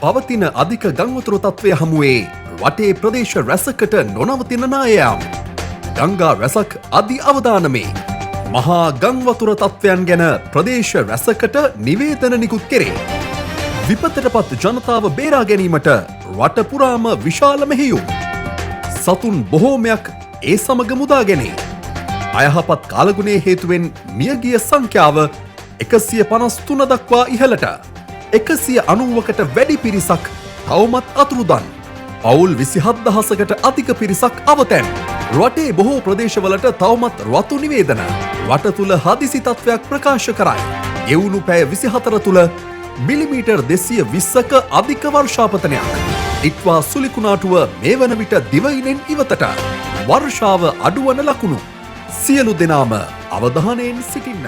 පවතින අධික ගංවතුර තත්ත්වය හමුවේ රටේ ප්‍රදේශ රැසකට නොනවතින නායම්. ගංගා රැසක් අධි අවධානමේ. මහා ගංවතුර තත්ත්වයන් ගැන ප්‍රදේශ රැසකට නිවේදන නිකුත් කෙරේ. විපතටපත් ජනතාව බේරා ගැනීමට රට පුරාම විශාල මෙහෙයුම්. සතුන් බොහෝමයක් ඒ සමග මුදා ගැනේ. අයහපත් කාලගුණයේ හේතුවෙන් මියගිය සංඛ්‍යාව 153 දක්වා ඉහළට. 190කට වැඩි පිරිසක් තවමත් අතුරුදන්. පවුල් 27000කට අධික පිරිසක් අවතැන්. රටේ බොහෝ ප්‍රදේශවලට තවමත් රතු නිවේදන. රට තුළ හදිසි තත්ත්වයක් ප්‍රකාශ කරයි. ගෙවුණු පැය 24 තුළ මිලිමීටර් 220ක අධික වර්ෂාපතනයක්. ඉක්වා සුලිකුණාටුව මේ වන විට දිවයිනෙන් ඉවතට. වර්ෂාව අඩුවන ලකුණු. සියලු දෙනාම අවධානයෙන් සිටින්න.